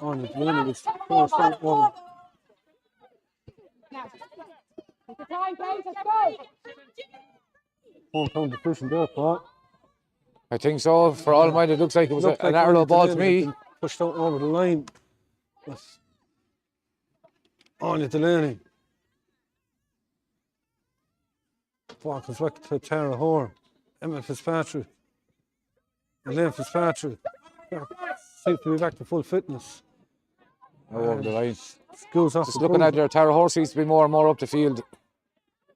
On the beginning, it's forced out over. Hometown decision there, Pat. I think so. For all mine, it looks like it was an Aherlow ball to me. Pushed out over the line. On it, Delaney. Ball comes back to Tara Hoare. Emma Fitzpatrick. Elaine Fitzpatrick. Seems to be back to full fitness. Over the line. Goes off. Just looking at her, Tara Hoare seems to be more and more up the field.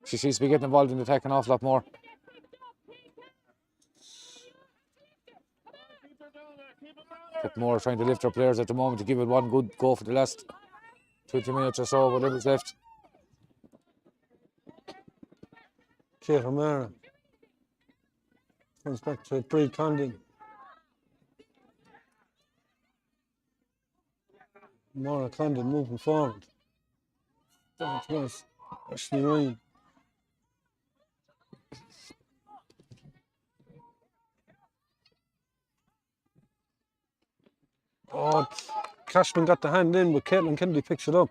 She seems to be getting involved in the attack an awful lot more. Tipperary trying to lift her players at the moment to give it one good go for the last 20 minutes or so, whatever's left. Kate O'Mara comes back to Bree Condon. Maura Condon moving forward. That was Ashley Ryan. Oh, Cashman got the hand in, but Caitlin Kennedy picks it up.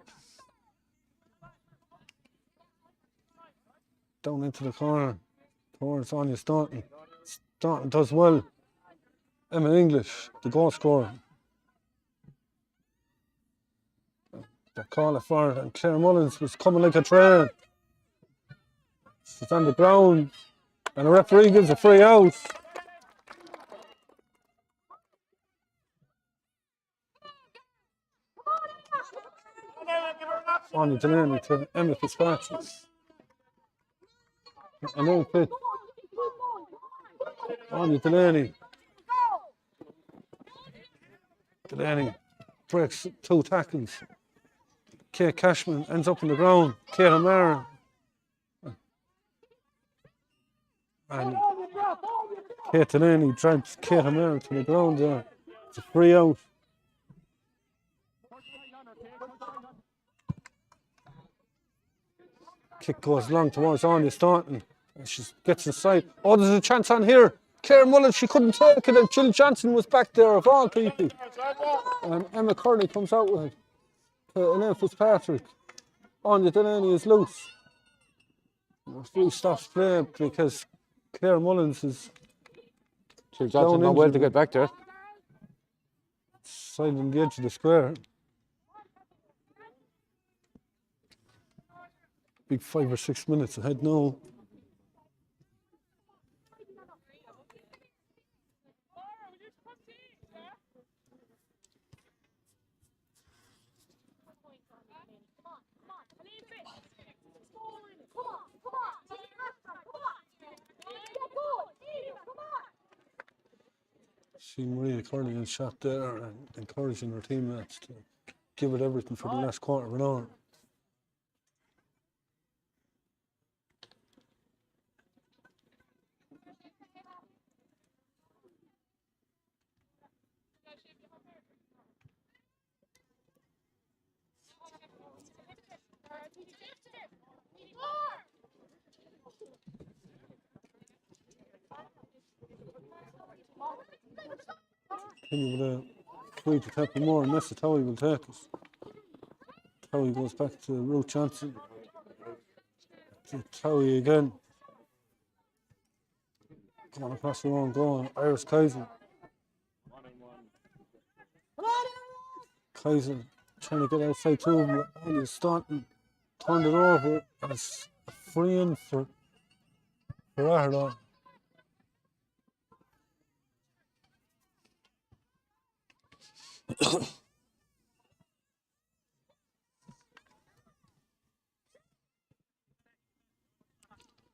Down into the corner towards Anya Staunton. Staunton does well. Emma English, the goal scorer. They call it for it, and Claire Mullins was coming like a train. She's on the ground, and the referee gives a free out. On the Delaney to Emma Fitzpatrick. And then Fitz. On the Delaney. Delaney breaks 2 tackles. Kate Cashman ends up on the ground. Kate O'Mara. And Kate Delaney drags Kate O'Mara to the ground there. It's a free out. Kick goes long towards Anya Staunton. And she gets inside. Oh, there's a chance on here. Claire Mullins, she couldn't take it, and Jill Johnson was back there of all people. And Emma Kearney comes out with it to Elaine Fitzpatrick. Anya Delaney is loose. Referee stops play because Claire Mullins is Jill Johnson not well to get back there. Side on the edge of the square. Big 5 or 6 minutes ahead now. See Maria Curley shot there and encouraging her teammates to give it everything for the last quarter of an hour. Kenny with a free to Templemore, and that's how he will take us. Towie goes back to Ruth Johnson. To Towie again. Going across the own goal. Iris Kaiser. Kaiser trying to get outside to him. Only Staunton turned it over. And it's a free in for Aherlow.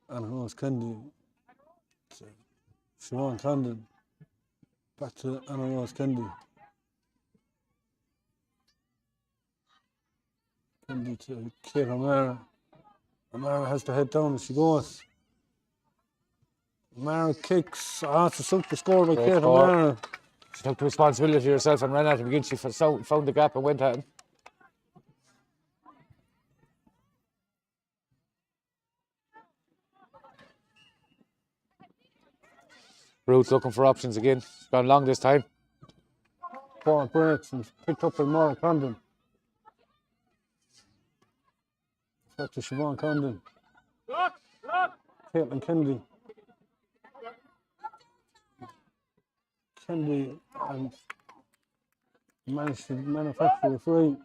And Rose Kendi to Siobhan Condon. Back to Anna Rose Kendi. Kendi to Kate O'Mara. O'Mara has to head down as she goes. O'Mara kicks. It's a super score by Great Kate score. O'Mara. She took the responsibility herself and ran at him again. She found the gap and went at him. Ruth's looking for options again. It's gone long this time. Ball breaks and picked up by Maura Condon. Back to Siobhan Condon. Caitlin Kendi. Kendi and managed to manufacture a free.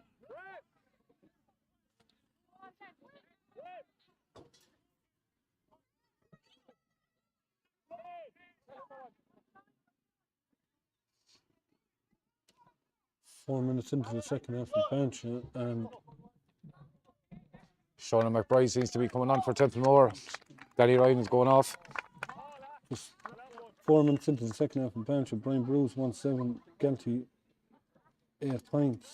Four minutes into the second half of bench, and Shauna McBride seems to be coming on for Templemore. Danny Ryan's going off. just 4 minutes into the second half of bench, Brian Bruce 1-7, Gelty 8 points.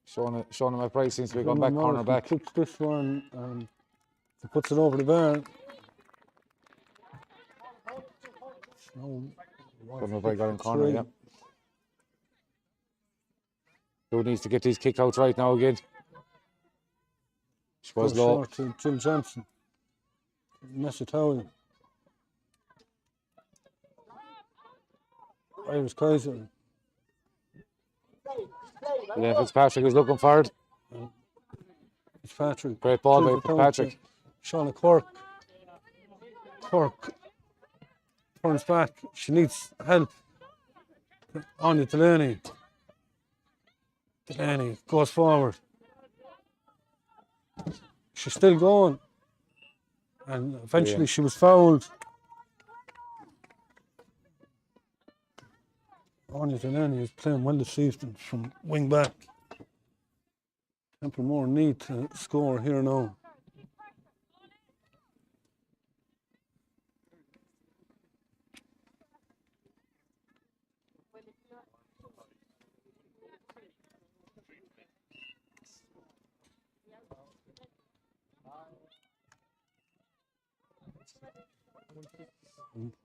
Shauna McBride seems to be going back corner back. Kicks this one and he puts it over the bar. Shauna McBride got in corner, yeah. Who needs to get these kickouts right now again? She was low. Short to Jill Johnson. Messatowi. Iris Kaiser. Yeah, Fitzpatrick is looking for it. Fitzpatrick. Great ball by Fitzpatrick. Shauna Cork. Cork turns back. She needs help. Anya Delaney. Delaney goes forward. She's still going. And eventually she was fouled. Anya Delaney is playing well this season from wing back. Templemore need to score here now.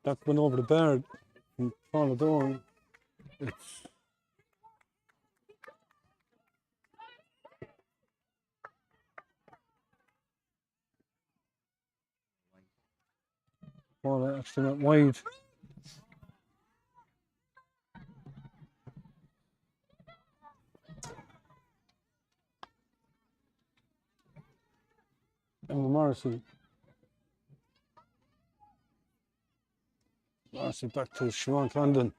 That went over the bar and found the door. It's ball actually went wide. Emma Morrissey. Morrissey back to Siobhan Condon.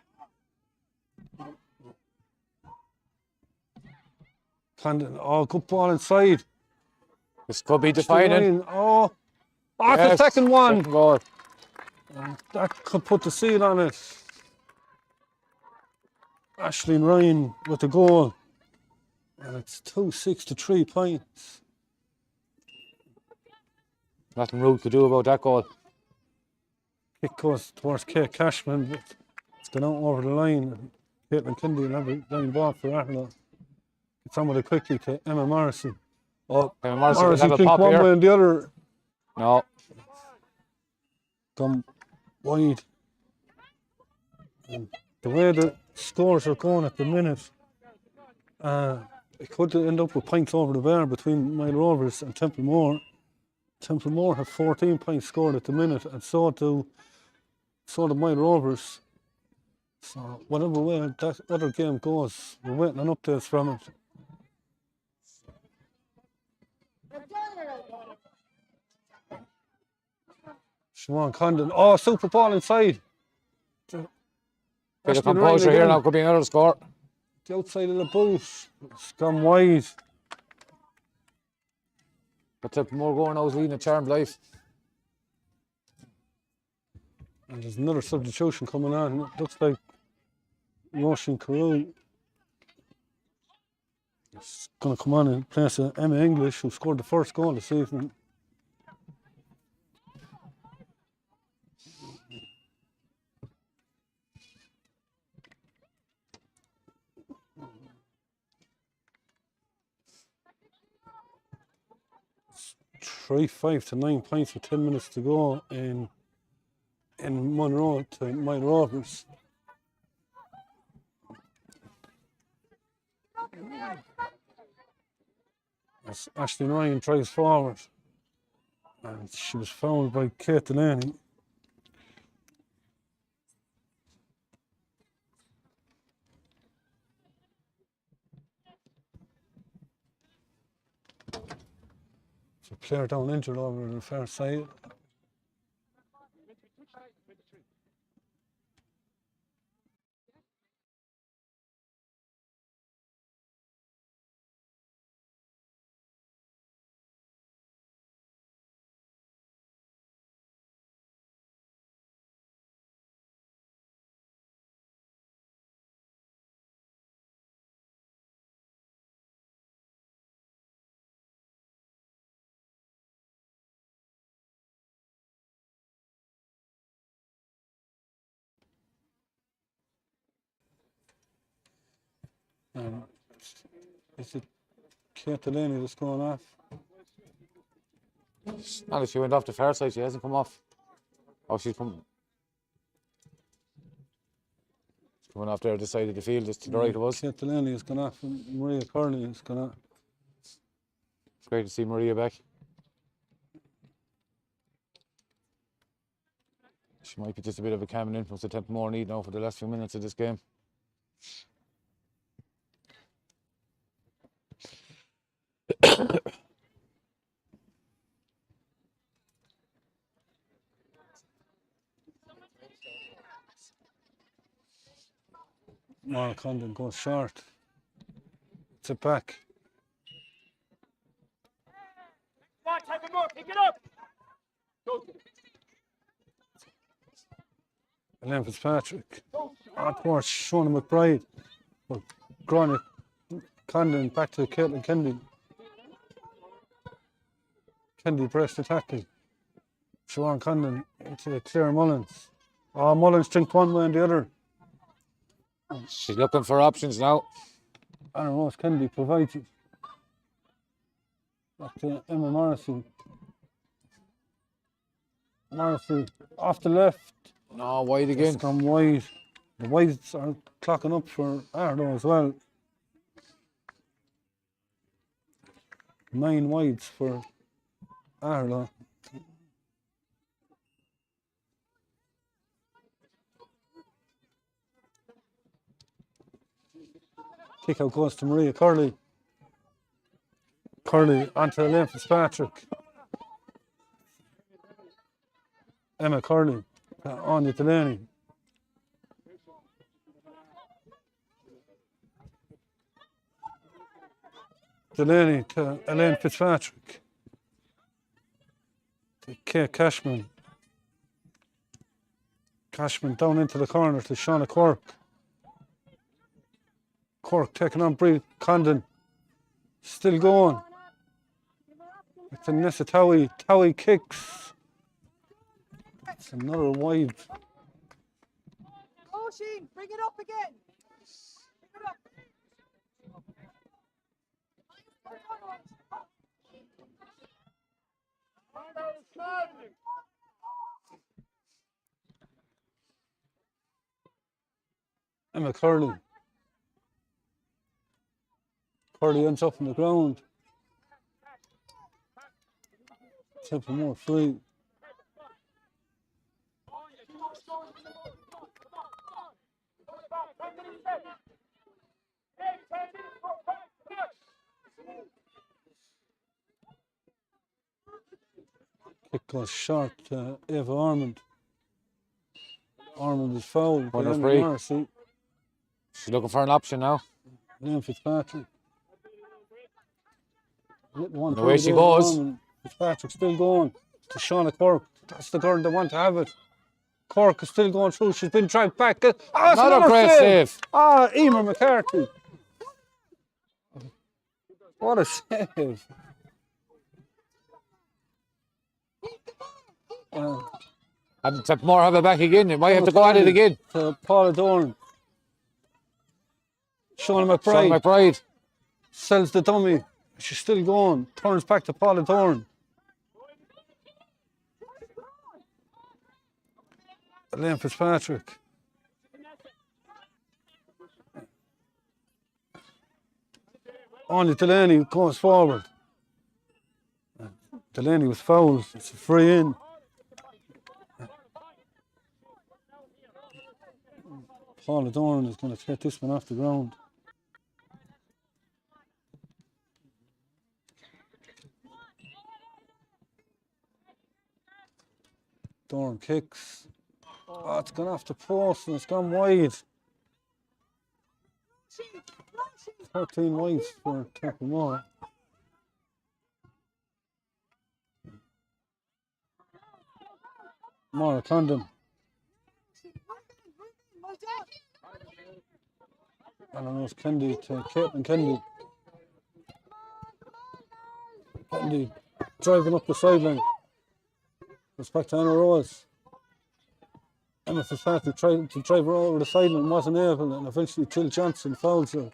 Condon, oh, good ball inside. This could be defining. Oh, it's the second one. Second goal. That could put the seal on it. Aisling Ryan with the goal. And it's 2-6 to 3 points. Nothing Ruth could do about that goal. Kick goes towards Kate Cashman. But It's gone out over the line. Caitlin Kennedy will have a line ball for Aherlow. It's on with it quickly to Emma Morrissey. Oh, Emma Morrissey could Morrissey have a kicked pop one here. way and the other. No. Gone wide. And the way the scores are going at the minute, it could end up with points over the bar between Mile Rovers and Templemore. Templemore have 14 points scored at the minute, and so do Mile Rovers. So whatever way that other game goes, we're waiting on updates from it. Siobhan Condon. Oh, super ball inside. Bit of Ashton composure Ryan here again. now. Could be another score. The outside of the boot. It's gone wide. But Tipperary going now is leading a charmed life. And there's another substitution coming on. It looks like Roisin Carew is going to come on in place of Emma English, who scored the first goal this evening. It's 3-5 to 9 points with 10 minutes to go in Monroe to Mile Rovers. As Ashley Ryan drives forward, and she was fouled by Kate Delaney. So player down injured over on the far side. Is it Kate Delaney that's going off? Not if she went off the far side, she hasn't come off. Oh, she's coming off there the side of the field, just to the right of us. Kate Delaney has gone off, and Maria Kearney has gone off. It's great to see Maria back. She might be just a bit of a calming influence that Templemore need now for the last few minutes of this game. Mark Condon goes short. It's a back. Come on, Templemore, pick it up. And then Fitzpatrick. Towards Shona McBride. But Gronick Condon back to Caitlin Kennedy. Kennedy pressed the tackle. Siobhan Condon into Claire Mullins. Oh, Mullins trinked one way and the other. She's looking for options now. Anna Rose Kennedy provides it. Back to Emma Morrissey. Morrissey off the left. No, wide It's again. gone wide. The wides are clocking up for Aherlow as well. 9 wides for Aherlow. Kick out goes to Maria Curley. Curley onto Elaine Fitzpatrick. Emma Curley on to Delaney. Delaney to Elaine Fitzpatrick. To Kate Cashman. Cashman down into the corner to Shauna Quirk. Cork taking on Brie Condon. Still going. It's a Nessa Towie. Towie kicks. It's another wide. Go, Sheen. Bring it up again. Bring it up. Emma Curley. Curley ends up on the ground. Templemore free. Kick goes short to Eva Ormond. Ormond is fouled by Corner Emma free. Morrissey. She's looking for an option now. Liam Fitzpatrick. Little one And away through she there, goes. Ormond. Fitzpatrick still going to Shauna Cork. That's the girl that want to have it. Cork is still going through. She's been dragged back. It's Another great save. Emer McCarthy. What a save. And Tipperary have it back again. It might have to go at it again. To Paula Dorn. Shauna Sean McBride McBride. sells the dummy. She's still going. Turns back to Paula Dorn. Liam Fitzpatrick. Only Delaney goes forward. Delaney was fouled. It's a free in. Paula Dorn is going to take this one off the ground. Dorn kicks. Oh, it's gone off the post and it's gone wide. 13 wides for Templemore. Mara Condon. I don't know, it's Kendi to Caitlin Kendi. Kendi driving up the sideline. It's back to Anna Rose. Emma Fitzpatrick tried to drive her over the sideline and wasn't able, and eventually Jill Johnson fouls her.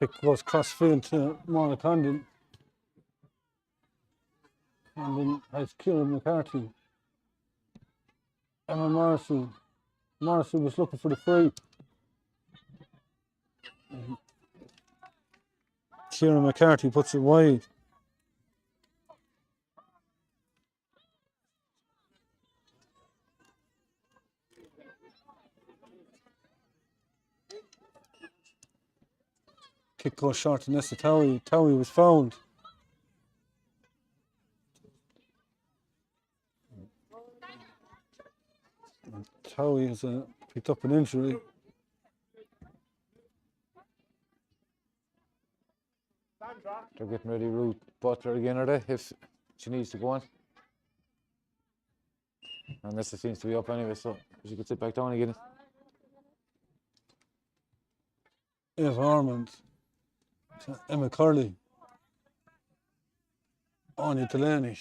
Kick goes crossfield to Mona Condon. And then has Kieran McCarthy. Emma Morrissey. Morrissey was looking for the free. Kieran McCarthy puts it wide. Kick goes short to Nessa Towie. Towie was fouled. Towie has picked up an injury. They're getting ready to root Butler again, are they? If she needs to go on. Unless it seems to be up anyway, so she could sit back down again. Eva Ormond. Emma Curley. Anya Delaney.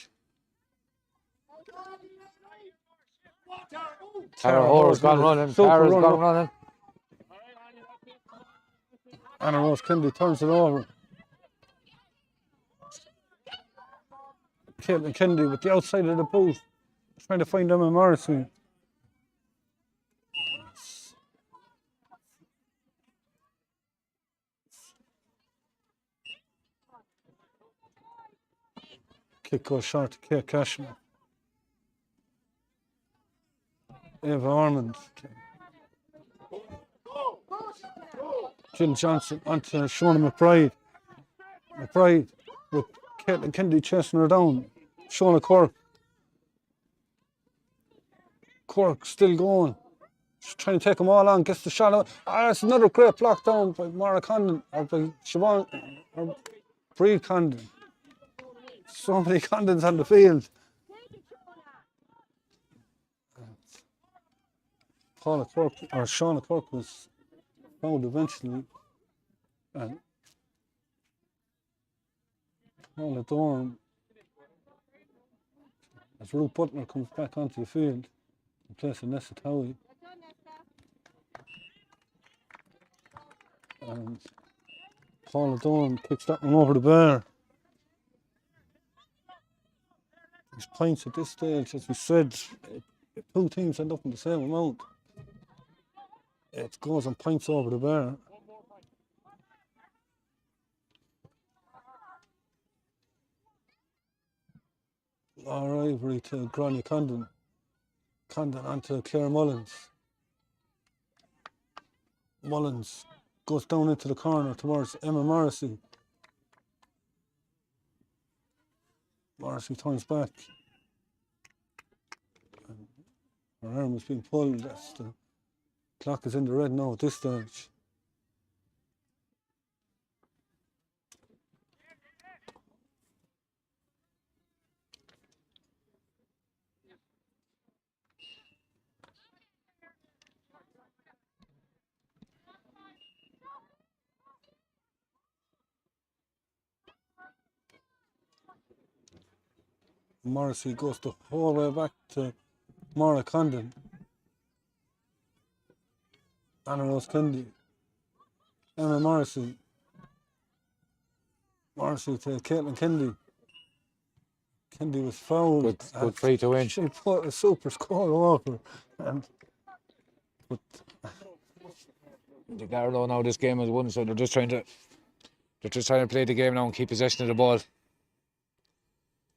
Tara Hoare's gone running. Tara's gone running. Anna Rose Kendi turns it over. Caitlin Kendi with the outside of the post, trying to find Emma Morrissey. Kick goes short to Kate Cashman. Eva Ormond. Jill Johnson onto Shauna McBride. McBride with Caitlin Kendi chasing her down. Shauna Cork. Cork still going. She's trying to take them all on, gets the shot out. That's another great block down by Mara Condon, or by Siobhan, or Breed Condon. So many Condons on the field. Shauna Kirk was fouled eventually, and Paula Dorn, as Ruth Butler comes back onto the field in place of Nessa Towie. And Paula Dorn kicks that one over the bar. These points at this stage, as we said, if two teams end up in the same amount, it goes on points over the bar. Laura Ivory to Grania Condon. Condon onto Claire Mullins. Mullins goes down into the corner towards Emma Morrissey. Morrissey turns back. Her arm is being pulled. That's the clock is in the red now at this stage. Morrissey goes the whole way back to Maura Condon. Anna Rose Kendi. Emma Morrissey. Morrissey to Caitlin Kendi. Kendi was fouled. Good free to win. She put a super score over. And but The Aherlow now this game has won, so they're just trying to play the game now and keep possession of the ball.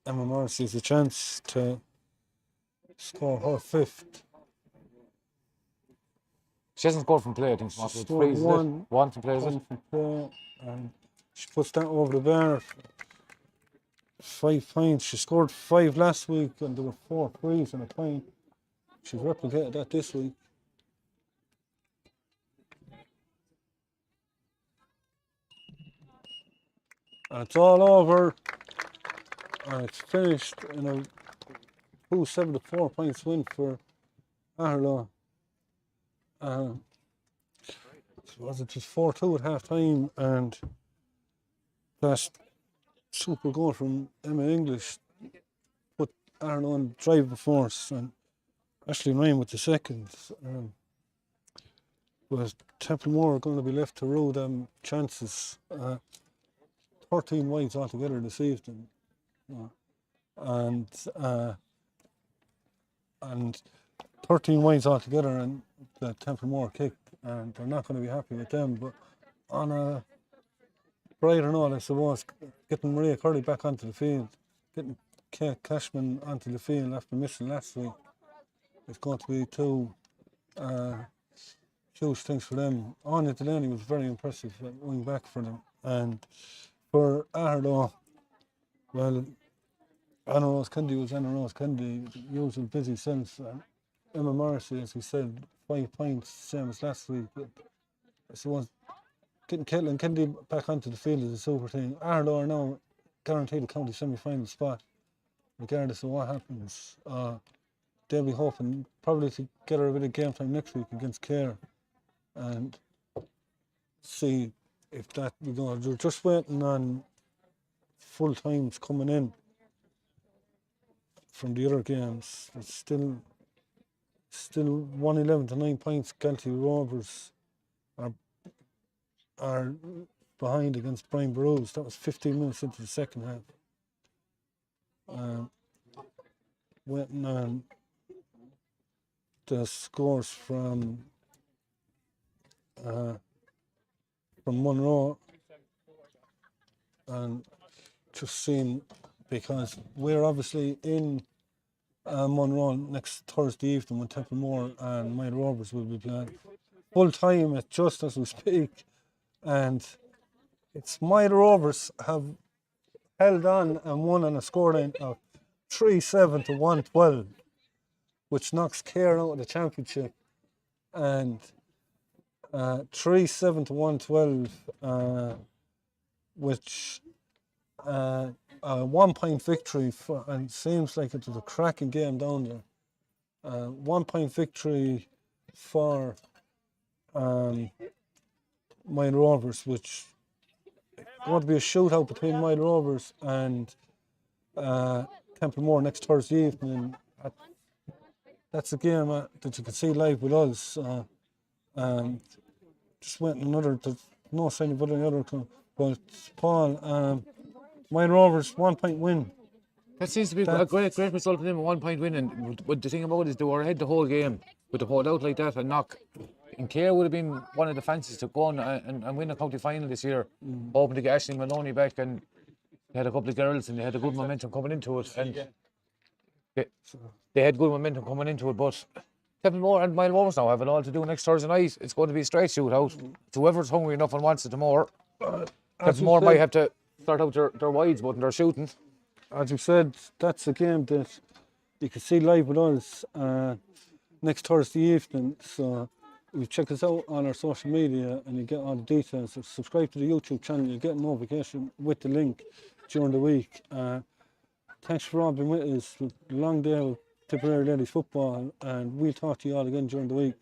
Emma Morrissey has a chance to score her fifth. She hasn't scored from play, I think. She's She scored scored one from play, is One it? from play, and she puts that over the bar. 5 points. She scored 5 last week, and there were 4 threes and a point. She's replicated that this week. And it's all over. And it's finished in a 2-7 to 4 points win for Aherlow. Was it just 4-2 at half time, and that super goal from Emma English put Aherlow on driving force, and Ashley Ryan with the second. But Templemore are going to be left to rue them chances. 13 wides altogether this evening. And 13 wides altogether, and the Templemore kicked, and they're not going to be happy with them. But on a brighter note, I suppose, getting Maria Curley back onto the field, getting Kate Cashman onto the field after missing last week, is going to be two huge things for them. Anya Delaney was very impressive at wing back for them. And for Aherlow, well, Anna Rose Kendi was Anna Rose Kendi, usual busy since. Emma Morrissey, as we said, 5 points, same as last week. But I suppose getting Caitlin Kendi back onto the field is a super thing. Aherlow are now guaranteed a county semi-final spot, regardless of what happens. They'll be hoping probably to get her a bit of game time next week against Clare, and see if that, they're just waiting on full times coming in from the other games. It's still 111 to 9 points. Galtee Rovers are behind against Brian Burrows. That was 15 minutes into the second half. Waiting on the scores from Monroe, and just seeing, because we're obviously in Monroe next Thursday evening when Templemore and my Rovers will be playing full time at just as we speak, and it's my Rovers have held on and won on a scoreline of 3-7 to 112, which knocks Clare out of the championship, and 3-7 to 112, which a 1 point victory for, and it seems like it was a cracking game down there. 1 point victory for Mile Rovers, which going to be a shootout between Mile Rovers and Templemore next Thursday evening. That's a game that you can see live with us. Just waiting another. There's no sign of any other. But Paul, Mile Rovers 1 point win. That seems to be a great result for them, a 1 point win. And but the thing about it is they were ahead the whole game with the hold out like that and knock. And Clare would have been one of the fancies to go on and win a county final this year, hoping to get Ashley Maloney back. And they had a couple of girls and they had a good momentum coming into it. And they had good momentum coming into it. But Templemore and Mile Rovers now have it all to do next Thursday night. It's going to be a straight shootout. It's whoever's hungry enough and wants it more. Templemore might have to start out their wides, but they're shooting. As you said, that's a game that you can see live with us next Thursday evening. So you check us out on our social media and you get all the details. So subscribe to the YouTube channel, you get a notification with the link during the week. Thanks for all being with us. A long day of Tipperary ladies football, and we'll talk to you all again during the week.